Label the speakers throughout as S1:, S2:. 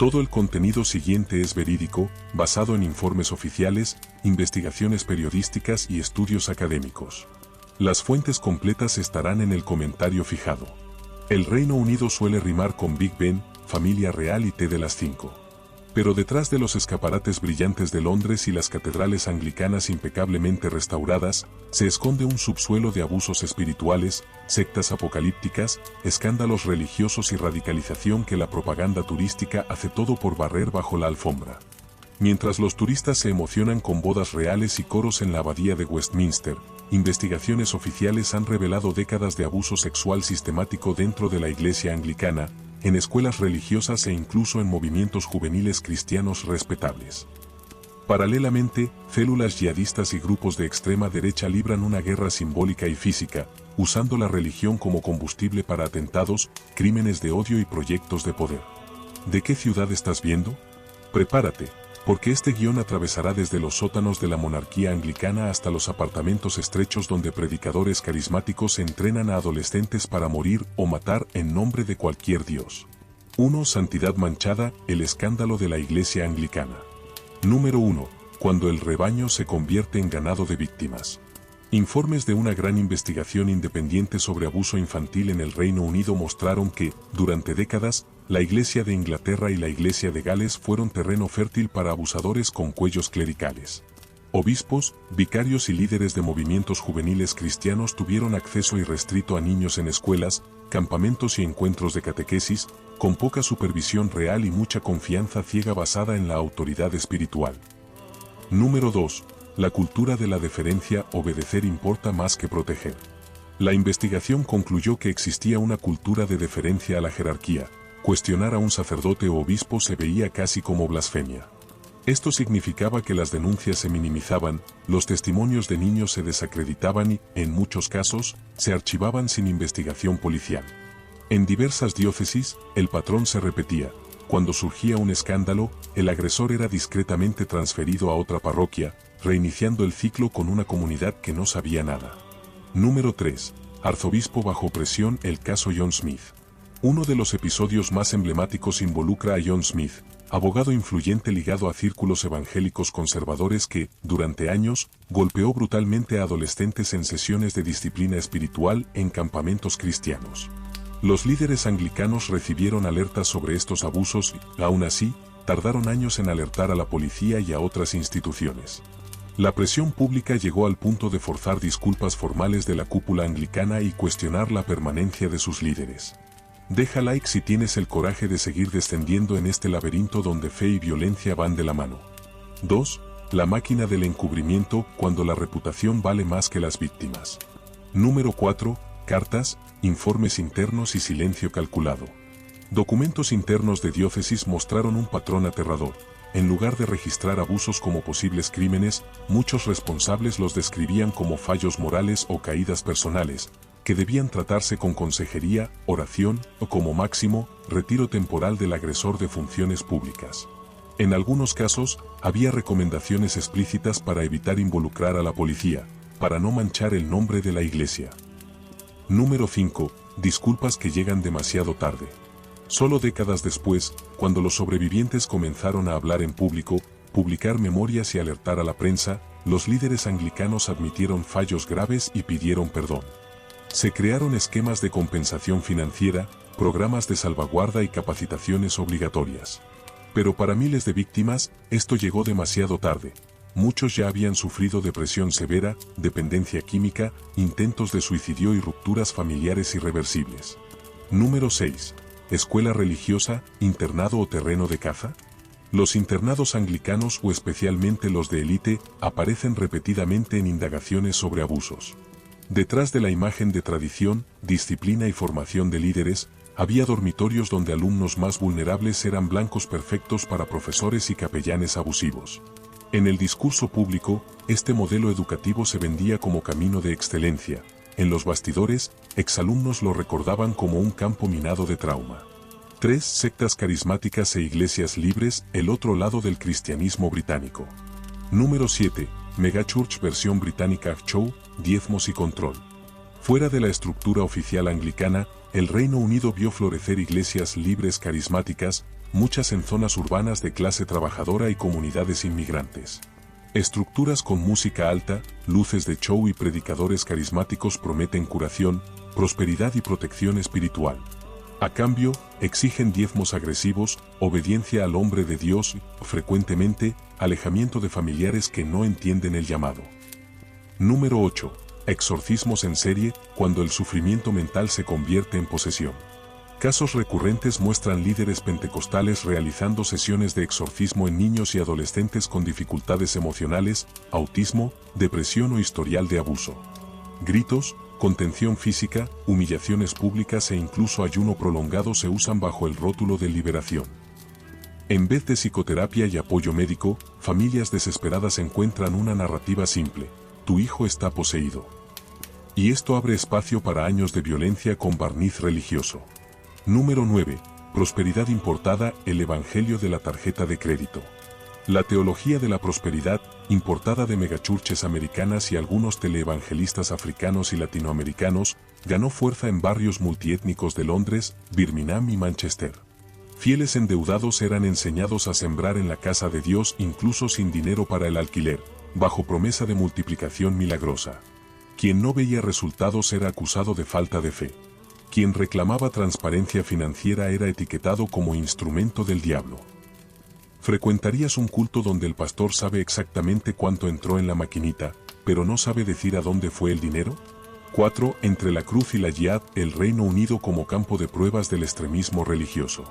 S1: Todo el contenido siguiente es verídico, basado en informes oficiales, investigaciones periodísticas y estudios académicos. Las fuentes completas estarán en el comentario fijado. El Reino Unido suele rimar con Big Ben, familia real y té de las 5. Pero detrás de los escaparates brillantes de Londres y las catedrales anglicanas impecablemente restauradas, se esconde un subsuelo de abusos espirituales, sectas apocalípticas, escándalos religiosos y radicalización que la propaganda turística hace todo por barrer bajo la alfombra. Mientras los turistas se emocionan con bodas reales y coros en la abadía de Westminster, investigaciones oficiales han revelado décadas de abuso sexual sistemático dentro de la Iglesia anglicana, en escuelas religiosas e incluso en movimientos juveniles cristianos respetables. Paralelamente, células yihadistas y grupos de extrema derecha libran una guerra simbólica y física, usando la religión como combustible para atentados, crímenes de odio y proyectos de poder. ¿De qué ciudad estás viendo? Prepárate, porque este guión atravesará desde los sótanos de la monarquía anglicana hasta los apartamentos estrechos donde predicadores carismáticos entrenan a adolescentes para morir o matar en nombre de cualquier dios. 1. Santidad manchada, el escándalo de la Iglesia anglicana. Número 1. Cuando el rebaño se convierte en ganado de víctimas. Informes de una gran investigación independiente sobre abuso infantil en el Reino Unido mostraron que, durante décadas, la Iglesia de Inglaterra y la Iglesia de Gales fueron terreno fértil para abusadores con cuellos clericales. Obispos, vicarios y líderes de movimientos juveniles cristianos tuvieron acceso irrestricto a niños en escuelas, campamentos y encuentros de catequesis, con poca supervisión real y mucha confianza ciega basada en la autoridad espiritual. Número 2. La cultura de la deferencia, obedecer importa más que proteger. La investigación concluyó que existía una cultura de deferencia a la jerarquía. Cuestionar a un sacerdote o obispo se veía casi como blasfemia. Esto significaba que las denuncias se minimizaban, los testimonios de niños se desacreditaban y, en muchos casos, se archivaban sin investigación policial. En diversas diócesis, el patrón se repetía. Cuando surgía un escándalo, el agresor era discretamente transferido a otra parroquia, reiniciando el ciclo con una comunidad que no sabía nada. Número 3. Arzobispo bajo presión, el caso John Smith. Uno de los episodios más emblemáticos involucra a John Smith, abogado influyente ligado a círculos evangélicos conservadores que, durante años, golpeó brutalmente a adolescentes en sesiones de disciplina espiritual en campamentos cristianos. Los líderes anglicanos recibieron alertas sobre estos abusos y, aún así, tardaron años en alertar a la policía y a otras instituciones. La presión pública llegó al punto de forzar disculpas formales de la cúpula anglicana y cuestionar la permanencia de sus líderes. Deja like si tienes el coraje de seguir descendiendo en este laberinto donde fe y violencia van de la mano. 2. La máquina del encubrimiento, cuando la reputación vale más que las víctimas. Número 4. Cartas, informes internos y silencio calculado. Documentos internos de diócesis mostraron un patrón aterrador. En lugar de registrar abusos como posibles crímenes, muchos responsables los describían como fallos morales o caídas personales, que debían tratarse con consejería, oración o, como máximo, retiro temporal del agresor de funciones públicas. En algunos casos, había recomendaciones explícitas para evitar involucrar a la policía, para no manchar el nombre de la Iglesia. Número 5. Disculpas que llegan demasiado tarde. Solo décadas después, cuando los sobrevivientes comenzaron a hablar en público, publicar memorias y alertar a la prensa, los líderes anglicanos admitieron fallos graves y pidieron perdón. Se crearon esquemas de compensación financiera, programas de salvaguarda y capacitaciones obligatorias. Pero para miles de víctimas, esto llegó demasiado tarde. Muchos ya habían sufrido depresión severa, dependencia química, intentos de suicidio y rupturas familiares irreversibles. Número 6. Escuela religiosa, internado o terreno de caza. Los internados anglicanos o especialmente los de élite aparecen repetidamente en indagaciones sobre abusos. Detrás de la imagen de tradición, disciplina y formación de líderes, había dormitorios donde alumnos más vulnerables eran blancos perfectos para profesores y capellanes abusivos. En el discurso público, este modelo educativo se vendía como camino de excelencia. En los bastidores, exalumnos lo recordaban como un campo minado de trauma. 3. Sectas carismáticas e iglesias libres, el otro lado del cristianismo británico. Número 7. Megachurch versión británica Show, diezmos y control. Fuera de la estructura oficial anglicana, el Reino Unido vio florecer iglesias libres carismáticas, muchas en zonas urbanas de clase trabajadora y comunidades inmigrantes. Estructuras con música alta, luces de show y predicadores carismáticos prometen curación, prosperidad y protección espiritual. A cambio, exigen diezmos agresivos, obediencia al hombre de Dios, frecuentemente, alejamiento de familiares que no entienden el llamado. Número 8. Exorcismos en serie, cuando el sufrimiento mental se convierte en posesión. Casos recurrentes muestran líderes pentecostales realizando sesiones de exorcismo en niños y adolescentes con dificultades emocionales, autismo, depresión o historial de abuso. Gritos, contención física, humillaciones públicas e incluso ayuno prolongado se usan bajo el rótulo de liberación. En vez de psicoterapia y apoyo médico, familias desesperadas encuentran una narrativa simple: tu hijo está poseído. Y esto abre espacio para años de violencia con barniz religioso. Número 9. Prosperidad importada, el evangelio de la tarjeta de crédito. La teología de la prosperidad, importada de megachurches americanas y algunos teleevangelistas africanos y latinoamericanos, ganó fuerza en barrios multiétnicos de Londres, Birmingham y Manchester. Fieles endeudados eran enseñados a sembrar en la casa de Dios incluso sin dinero para el alquiler, bajo promesa de multiplicación milagrosa. Quien no veía resultados era acusado de falta de fe. Quien reclamaba transparencia financiera era etiquetado como instrumento del diablo. ¿Frecuentarías un culto donde el pastor sabe exactamente cuánto entró en la maquinita, pero no sabe decir a dónde fue el dinero? 4. Entre la cruz y la yihad, el Reino Unido como campo de pruebas del extremismo religioso.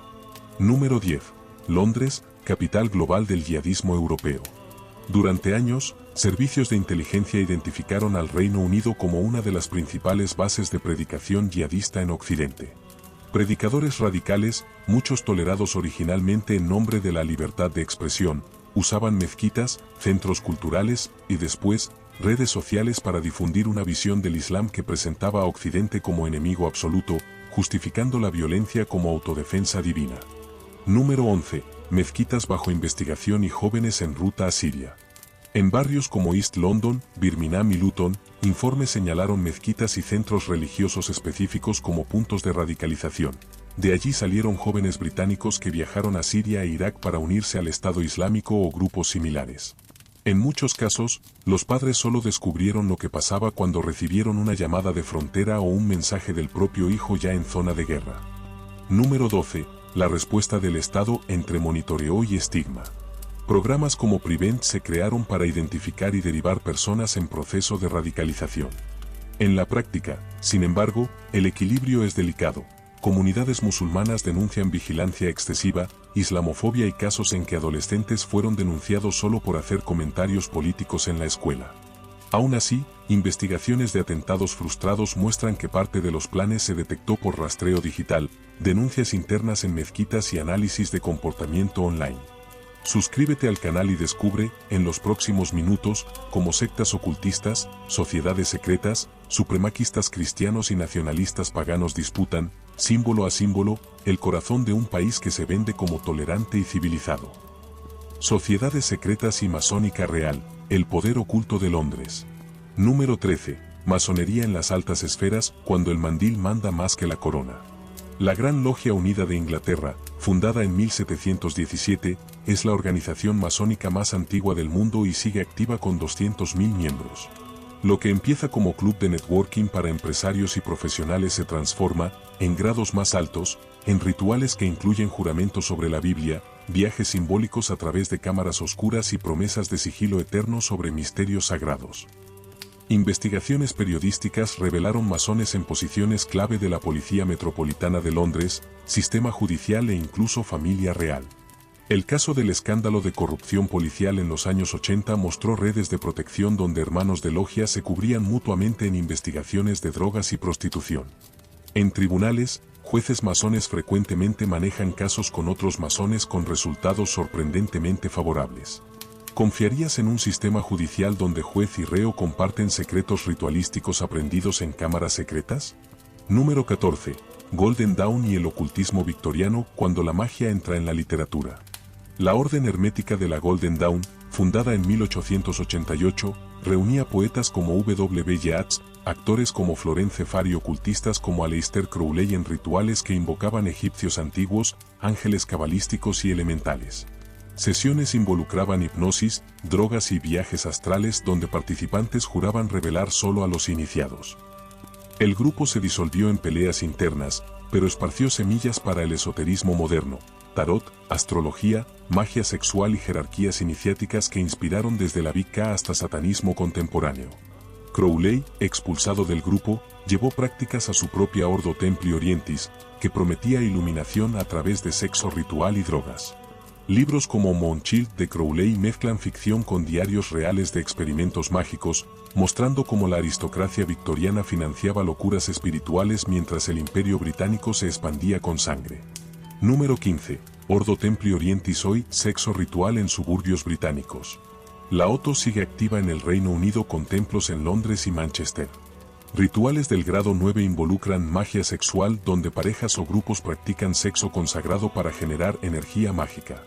S1: Número 10. Londres, capital global del yihadismo europeo. Durante años, servicios de inteligencia identificaron al Reino Unido como una de las principales bases de predicación yihadista en Occidente. Predicadores radicales, muchos tolerados originalmente en nombre de la libertad de expresión, usaban mezquitas, centros culturales y después, redes sociales para difundir una visión del Islam que presentaba a Occidente como enemigo absoluto, justificando la violencia como autodefensa divina. Número 11. Mezquitas bajo investigación y jóvenes en ruta a Siria. En barrios como East London, Birmingham y Luton, informes señalaron mezquitas y centros religiosos específicos como puntos de radicalización. De allí salieron jóvenes británicos que viajaron a Siria e Irak para unirse al Estado Islámico o grupos similares. En muchos casos, los padres solo descubrieron lo que pasaba cuando recibieron una llamada de frontera o un mensaje del propio hijo ya en zona de guerra. Número 12. La respuesta del Estado entre monitoreo y estigma. Programas como Prevent se crearon para identificar y derivar personas en proceso de radicalización. En la práctica, sin embargo, el equilibrio es delicado. Comunidades musulmanas denuncian vigilancia excesiva, islamofobia y casos en que adolescentes fueron denunciados solo por hacer comentarios políticos en la escuela. Aún así, investigaciones de atentados frustrados muestran que parte de los planes se detectó por rastreo digital, denuncias internas en mezquitas y análisis de comportamiento online. Suscríbete al canal y descubre, en los próximos minutos, cómo sectas ocultistas, sociedades secretas, supremaquistas cristianos y nacionalistas paganos disputan, símbolo a símbolo, el corazón de un país que se vende como tolerante y civilizado. Sociedades secretas y masónica real, el poder oculto de Londres. Número 13. Masonería en las altas esferas, cuando el mandil manda más que la corona. La Gran Logia Unida de Inglaterra, fundada en 1717, es la organización masónica más antigua del mundo y sigue activa con 200.000 miembros. Lo que empieza como club de networking para empresarios y profesionales se transforma, en grados más altos, en rituales que incluyen juramentos sobre la Biblia, viajes simbólicos a través de cámaras oscuras y promesas de sigilo eterno sobre misterios sagrados. Investigaciones periodísticas revelaron masones en posiciones clave de la Policía Metropolitana de Londres, sistema judicial e incluso familia real. El caso del escándalo de corrupción policial en los años 80 mostró redes de protección donde hermanos de logia se cubrían mutuamente en investigaciones de drogas y prostitución. En tribunales, jueces masones frecuentemente manejan casos con otros masones con resultados sorprendentemente favorables. ¿Confiarías en un sistema judicial donde juez y reo comparten secretos ritualísticos aprendidos en cámaras secretas? Número 14. Golden Dawn y el ocultismo victoriano cuando la magia entra en la literatura. La Orden Hermética de la Golden Dawn, fundada en 1888, reunía poetas como W. Yeats, actores como Florence Farr y ocultistas como Aleister Crowley en rituales que invocaban egipcios antiguos, ángeles cabalísticos y elementales. Sesiones involucraban hipnosis, drogas y viajes astrales donde participantes juraban revelar solo a los iniciados. El grupo se disolvió en peleas internas, pero esparció semillas para el esoterismo moderno, tarot, astrología, magia sexual y jerarquías iniciáticas que inspiraron desde la Wicca hasta satanismo contemporáneo. Crowley, expulsado del grupo, llevó prácticas a su propia Ordo Templi Orientis, que prometía iluminación a través de sexo ritual y drogas. Libros como Moonchild de Crowley mezclan ficción con diarios reales de experimentos mágicos, mostrando cómo la aristocracia victoriana financiaba locuras espirituales mientras el Imperio Británico se expandía con sangre. Número 15. Ordo Templi Orientis hoy, sexo ritual en suburbios británicos. La OTO sigue activa en el Reino Unido con templos en Londres y Manchester. Rituales del grado 9 involucran magia sexual donde parejas o grupos practican sexo consagrado para generar energía mágica.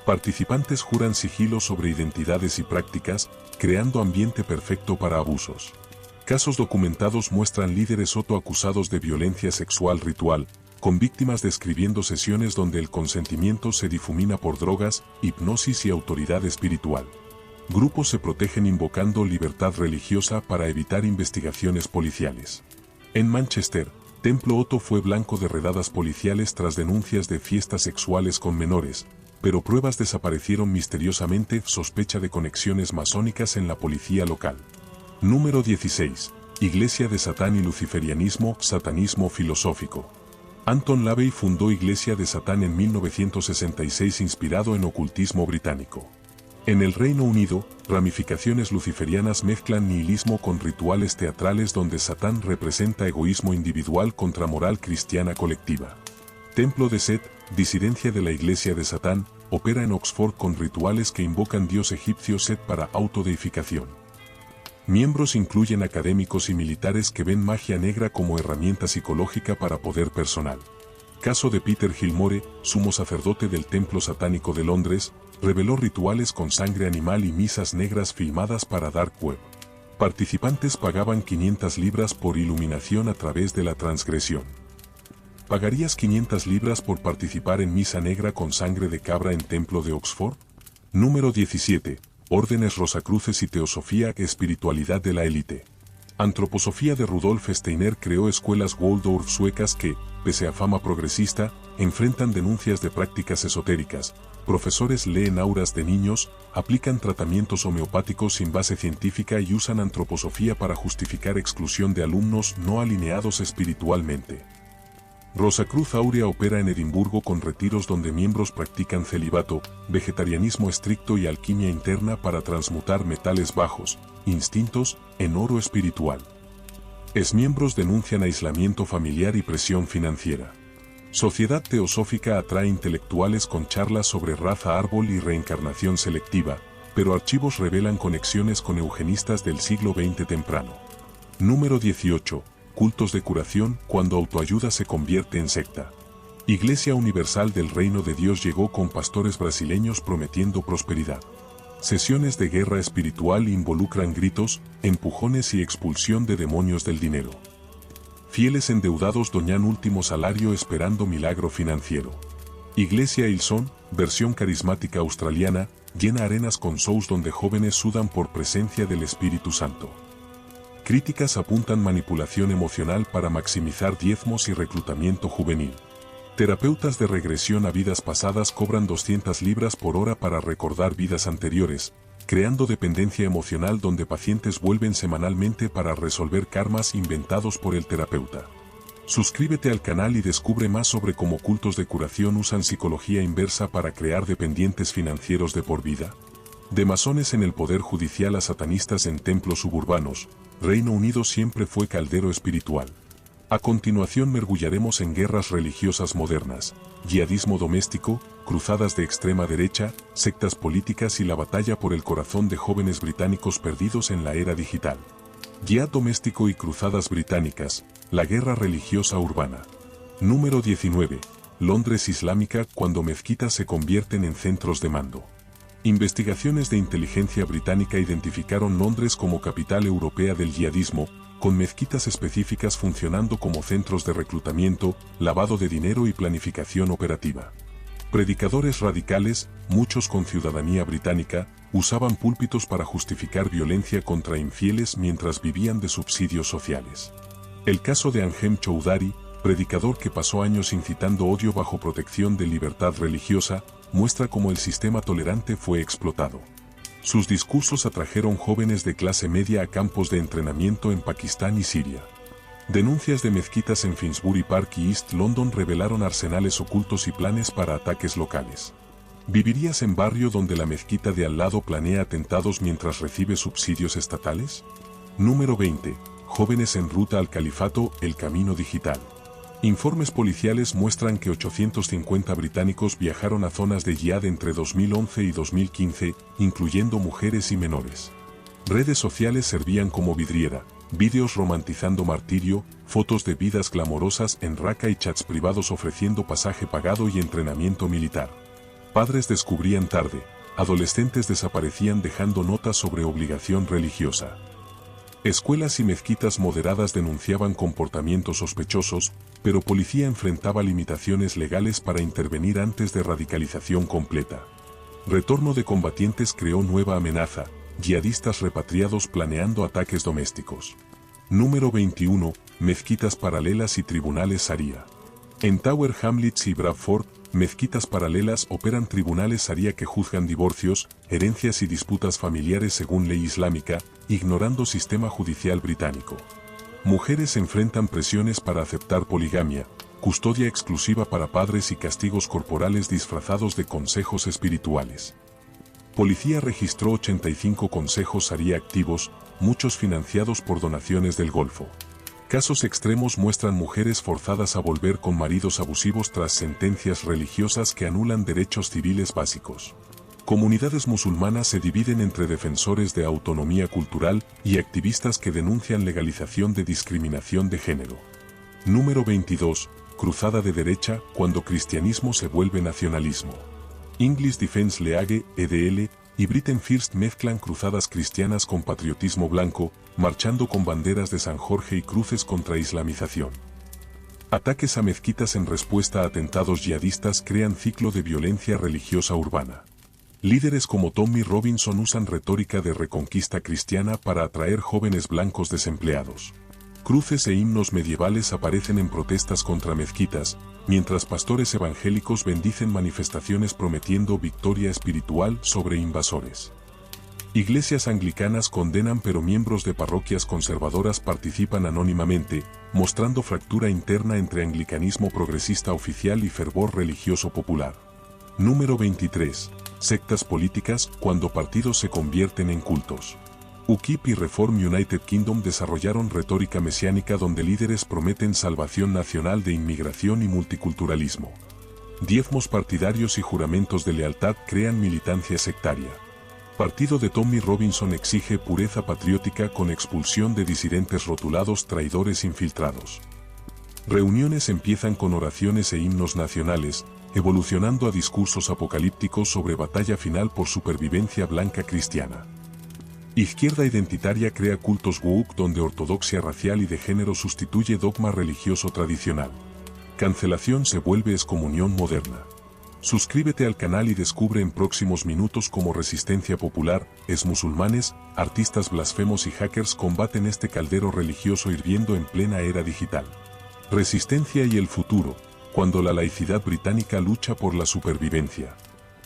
S1: Participantes juran sigilo sobre identidades y prácticas, creando ambiente perfecto para abusos. Casos documentados muestran líderes OTO acusados de violencia sexual ritual, con víctimas describiendo sesiones donde el consentimiento se difumina por drogas, hipnosis y autoridad espiritual. Grupos se protegen invocando libertad religiosa para evitar investigaciones policiales. En Manchester, Templo OTO fue blanco de redadas policiales tras denuncias de fiestas sexuales con menores, pero pruebas desaparecieron misteriosamente, sospecha de conexiones masónicas en la policía local. Número 16. Iglesia de Satán y Luciferianismo, satanismo filosófico. Anton LaVey fundó Iglesia de Satán en 1966 inspirado en ocultismo británico. En el Reino Unido, ramificaciones luciferianas mezclan nihilismo con rituales teatrales donde Satán representa egoísmo individual contra moral cristiana colectiva. Templo de Set, disidencia de la Iglesia de Satán, opera en Oxford con rituales que invocan dios egipcio Set para autodeificación. Miembros incluyen académicos y militares que ven magia negra como herramienta psicológica para poder personal. Caso de Peter Gilmore, sumo sacerdote del Templo Satánico de Londres, reveló rituales con sangre animal y misas negras filmadas para Dark Web. Participantes pagaban 500 libras por iluminación a través de la transgresión. ¿Pagarías 500 libras por participar en misa negra con sangre de cabra en Templo de Oxford? Número 17. Órdenes Rosacruces y Teosofía, espiritualidad de la élite. Antroposofía de Rudolf Steiner creó escuelas Waldorf suecas que, pese a fama progresista, enfrentan denuncias de prácticas esotéricas. Profesores leen auras de niños, aplican tratamientos homeopáticos sin base científica y usan antroposofía para justificar exclusión de alumnos no alineados espiritualmente. Rosacruz Áurea opera en Edimburgo con retiros donde miembros practican celibato, vegetarianismo estricto y alquimia interna para transmutar metales bajos, instintos, en oro espiritual. Exmiembros denuncian aislamiento familiar y presión financiera. Sociedad Teosófica atrae intelectuales con charlas sobre raza árbol y reencarnación selectiva, pero archivos revelan conexiones con eugenistas del siglo XX temprano. Número 18. Cultos de curación, cuando autoayuda se convierte en secta. Iglesia Universal del Reino de Dios llegó con pastores brasileños prometiendo prosperidad. Sesiones de guerra espiritual involucran gritos, empujones y expulsión de demonios del dinero. Fieles endeudados doñan último salario esperando milagro financiero. Iglesia Hillsong, versión carismática australiana, llena arenas con shows donde jóvenes sudan por presencia del Espíritu Santo. Críticas apuntan manipulación emocional para maximizar diezmos y reclutamiento juvenil. Terapeutas de regresión a vidas pasadas cobran 200 libras por hora para recordar vidas anteriores, creando dependencia emocional donde pacientes vuelven semanalmente para resolver karmas inventados por el terapeuta. Suscríbete al canal y descubre más sobre cómo cultos de curación usan psicología inversa para crear dependientes financieros de por vida. De masones en el poder judicial a satanistas en templos suburbanos, Reino Unido siempre fue caldero espiritual. A continuación mergullaremos en guerras religiosas modernas, yihadismo doméstico, cruzadas de extrema derecha, sectas políticas y la batalla por el corazón de jóvenes británicos perdidos en la era digital. Yihad doméstico y cruzadas británicas, la guerra religiosa urbana. Número 19. Londres islámica, cuando mezquitas se convierten en centros de mando. Investigaciones de inteligencia británica identificaron Londres como capital europea del yihadismo, con mezquitas específicas funcionando como centros de reclutamiento, lavado de dinero y planificación operativa. Predicadores radicales, muchos con ciudadanía británica, usaban púlpitos para justificar violencia contra infieles mientras vivían de subsidios sociales. El caso de Angem Choudhary, predicador que pasó años incitando odio bajo protección de libertad religiosa, muestra cómo el sistema tolerante fue explotado. Sus discursos atrajeron jóvenes de clase media a campos de entrenamiento en Pakistán y Siria. Denuncias de mezquitas en Finsbury Park y East London revelaron arsenales ocultos y planes para ataques locales. ¿Vivirías en barrio donde la mezquita de al lado planea atentados mientras recibe subsidios estatales? Número 20. Jóvenes en ruta al califato, el camino digital. Informes policiales muestran que 850 británicos viajaron a zonas de yihad entre 2011 y 2015, incluyendo mujeres y menores. Redes sociales servían como vidriera, vídeos romantizando martirio, fotos de vidas glamorosas en Raqqa y chats privados ofreciendo pasaje pagado y entrenamiento militar. Padres descubrían tarde, adolescentes desaparecían dejando notas sobre obligación religiosa. Escuelas y mezquitas moderadas denunciaban comportamientos sospechosos, pero policía enfrentaba limitaciones legales para intervenir antes de radicalización completa. Retorno de combatientes creó nueva amenaza, yihadistas repatriados planeando ataques domésticos. Número 21. Mezquitas paralelas y tribunales Sharia. En Tower Hamlets y Bradford, mezquitas paralelas operan tribunales Sharia que juzgan divorcios, herencias y disputas familiares según ley islámica, ignorando sistema judicial británico. Mujeres enfrentan presiones para aceptar poligamia, custodia exclusiva para padres y castigos corporales disfrazados de consejos espirituales. Policía registró 85 consejos Sharia activos, muchos financiados por donaciones del Golfo. Casos extremos muestran mujeres forzadas a volver con maridos abusivos tras sentencias religiosas que anulan derechos civiles básicos. Comunidades musulmanas se dividen entre defensores de autonomía cultural y activistas que denuncian legalización de discriminación de género. Número 22. Cruzada de derecha, cuando cristianismo se vuelve nacionalismo. English Defence League, EDL, y Britain First mezclan cruzadas cristianas con patriotismo blanco, marchando con banderas de San Jorge y cruces contra islamización. Ataques a mezquitas en respuesta a atentados yihadistas crean ciclo de violencia religiosa urbana. Líderes como Tommy Robinson usan retórica de reconquista cristiana para atraer jóvenes blancos desempleados. Cruces e himnos medievales aparecen en protestas contra mezquitas, mientras pastores evangélicos bendicen manifestaciones prometiendo victoria espiritual sobre invasores. Iglesias anglicanas condenan pero miembros de parroquias conservadoras participan anónimamente, mostrando fractura interna entre anglicanismo progresista oficial y fervor religioso popular. Número 23. Sectas políticas, cuando partidos se convierten en cultos. UKIP y Reform United Kingdom desarrollaron retórica mesiánica donde líderes prometen salvación nacional de inmigración y multiculturalismo. Diezmos partidarios y juramentos de lealtad crean militancia sectaria. Partido de Tommy Robinson exige pureza patriótica con expulsión de disidentes rotulados traidores infiltrados. Reuniones empiezan con oraciones e himnos nacionales, evolucionando a discursos apocalípticos sobre batalla final por supervivencia blanca cristiana. Izquierda identitaria crea cultos woke donde ortodoxia racial y de género sustituye dogma religioso tradicional. Cancelación se vuelve excomunión moderna. Suscríbete al canal y descubre en próximos minutos cómo Resistencia Popular, exmusulmanes, artistas blasfemos y hackers combaten este caldero religioso hirviendo en plena era digital. Resistencia y el futuro, cuando la laicidad británica lucha por la supervivencia.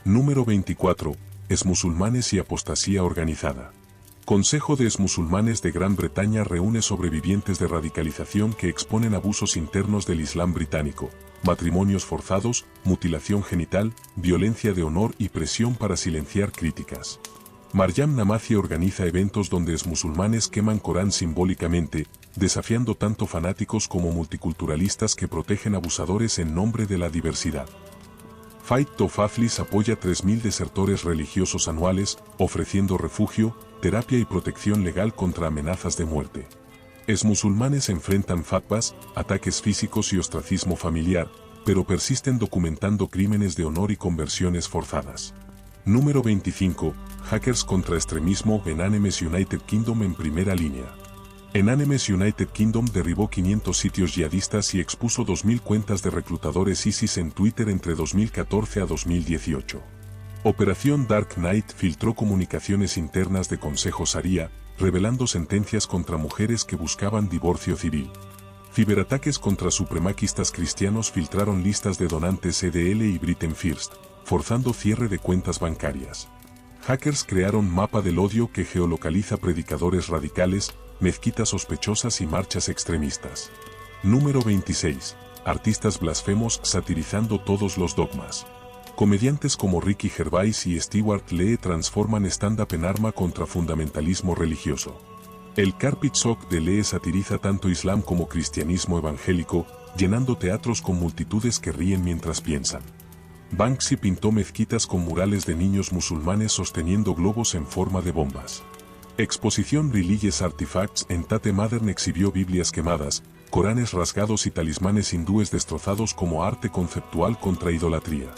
S1: Número 24. Exmusulmanes y apostasía organizada. Consejo de Exmusulmanes de Gran Bretaña reúne sobrevivientes de radicalización que exponen abusos internos del Islam británico, matrimonios forzados, mutilación genital, violencia de honor y presión para silenciar críticas. Maryam Namazie organiza eventos donde exmusulmanes queman Corán simbólicamente, desafiando tanto fanáticos como multiculturalistas que protegen abusadores en nombre de la diversidad. Fight to Fazlis apoya 3.000 desertores religiosos anuales, ofreciendo refugio, terapia y protección legal contra amenazas de muerte. Exmusulmanes enfrentan fatwas, ataques físicos y ostracismo familiar, pero persisten documentando crímenes de honor y conversiones forzadas. Número 25. Hackers contra extremismo en Animes United Kingdom en primera línea. En Animes United Kingdom derribó 500 sitios yihadistas y expuso 2.000 cuentas de reclutadores ISIS en Twitter entre 2014 a 2018. Operación Dark Knight filtró comunicaciones internas de Consejo Sharia, revelando sentencias contra mujeres que buscaban divorcio civil. Ciberataques contra supremacistas cristianos filtraron listas de donantes EDL y Britain First, forzando cierre de cuentas bancarias. Hackers crearon mapa del odio que geolocaliza predicadores radicales, mezquitas sospechosas y marchas extremistas. Número 26. Artistas blasfemos satirizando todos los dogmas. Comediantes como Ricky Gervais y Stewart Lee transforman stand-up en arma contra fundamentalismo religioso. El Carpet Shock de Lee satiriza tanto Islam como cristianismo evangélico, llenando teatros con multitudes que ríen mientras piensan. Banksy pintó mezquitas con murales de niños musulmanes sosteniendo globos en forma de bombas. Exposición Religious Artifacts en Tate Modern exhibió Biblias quemadas, Coranes rasgados y talismanes hindúes destrozados como arte conceptual contra idolatría.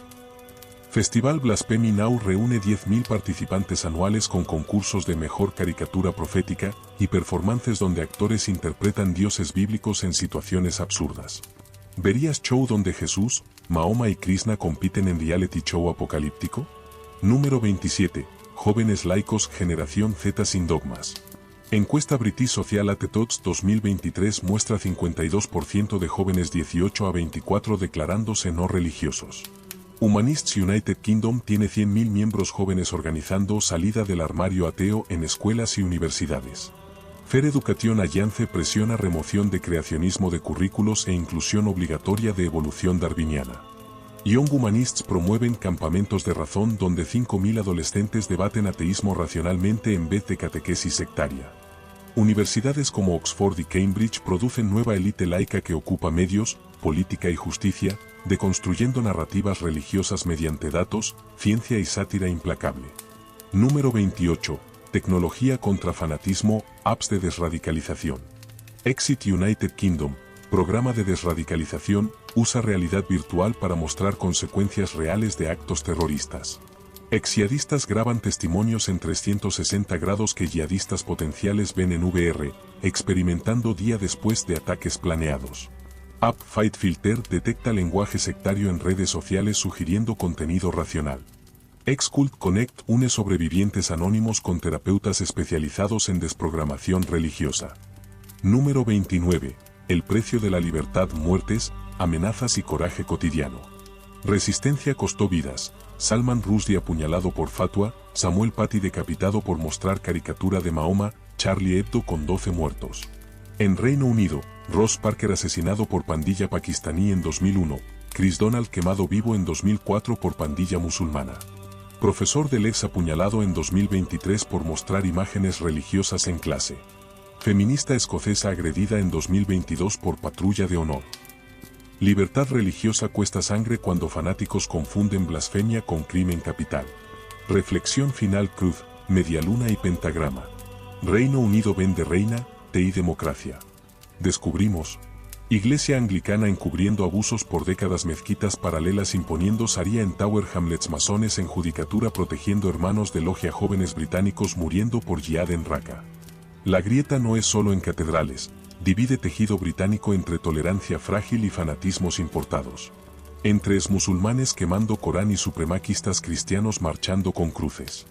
S1: Festival Blasphemy Now reúne 10.000 participantes anuales con concursos de mejor caricatura profética y performances donde actores interpretan dioses bíblicos en situaciones absurdas. ¿Verías show donde Jesús, Mahoma y Krishna compiten en reality show apocalíptico? Número 27. Jóvenes laicos Generación Z sin dogmas. Encuesta British Social Attitudes 2023 muestra 52% de jóvenes 18 a 24 declarándose no religiosos. Humanists United Kingdom tiene 100.000 miembros jóvenes organizando salida del armario ateo en escuelas y universidades. Fair Education Alliance presiona remoción de creacionismo de currículos e inclusión obligatoria de evolución darwiniana. Young Humanists promueven campamentos de razón donde 5.000 adolescentes debaten ateísmo racionalmente en vez de catequesis sectaria. Universidades como Oxford y Cambridge producen nueva élite laica que ocupa medios, política y justicia, deconstruyendo narrativas religiosas mediante datos, ciencia y sátira implacable. Número 28. Tecnología contra fanatismo, apps de desradicalización. Exit United Kingdom, programa de desradicalización, usa realidad virtual para mostrar consecuencias reales de actos terroristas. Ex-yihadistas graban testimonios en 360 grados que yihadistas potenciales ven en VR, experimentando día después de ataques planeados. App Fight Filter detecta lenguaje sectario en redes sociales sugiriendo contenido racional. Ex-Cult Connect une sobrevivientes anónimos con terapeutas especializados en desprogramación religiosa. Número 29. El precio de la libertad, muertes, amenazas y coraje cotidiano. Resistencia costó vidas. Salman Rushdie apuñalado por fatwa, Samuel Paty decapitado por mostrar caricatura de Mahoma, Charlie Hebdo con 12 muertos. En Reino Unido, Ross Parker asesinado por pandilla pakistaní en 2001, Chris Donald quemado vivo en 2004 por pandilla musulmana. Profesor del ex apuñalado en 2023 por mostrar imágenes religiosas en clase. Feminista escocesa agredida en 2022 por patrulla de honor. Libertad religiosa cuesta sangre cuando fanáticos confunden blasfemia con crimen capital. Reflexión final cruz, medialuna y pentagrama. Reino Unido vende reina, TI democracia. Descubrimos. Iglesia anglicana encubriendo abusos por décadas, mezquitas paralelas imponiendo Sharia en Tower Hamlets, masones en judicatura protegiendo hermanos de logia, jóvenes británicos muriendo por yihad en Raqqa. La grieta no es solo en catedrales, divide tejido británico entre tolerancia frágil y fanatismos importados. Entre musulmanes quemando Corán y supremacistas cristianos marchando con cruces.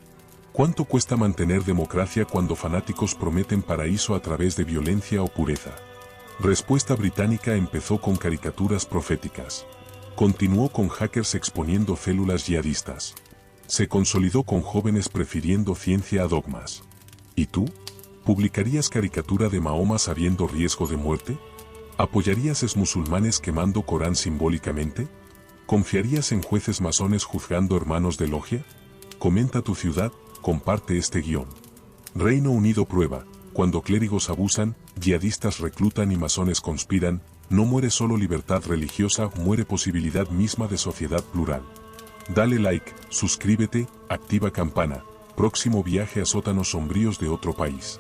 S1: ¿Cuánto cuesta mantener democracia cuando fanáticos prometen paraíso a través de violencia o pureza? Respuesta británica empezó con caricaturas proféticas. Continuó con hackers exponiendo células yihadistas. Se consolidó con jóvenes prefiriendo ciencia a dogmas. ¿Y tú? ¿Publicarías caricatura de Mahoma sabiendo riesgo de muerte? ¿Apoyarías musulmanes quemando Corán simbólicamente? ¿Confiarías en jueces masones juzgando hermanos de logia? Comenta tu ciudad, comparte este guión. Reino Unido prueba. Cuando clérigos abusan, yihadistas reclutan y masones conspiran, no muere solo libertad religiosa, muere posibilidad misma de sociedad plural. Dale like, suscríbete, activa campana. Próximo viaje a sótanos sombríos de otro país.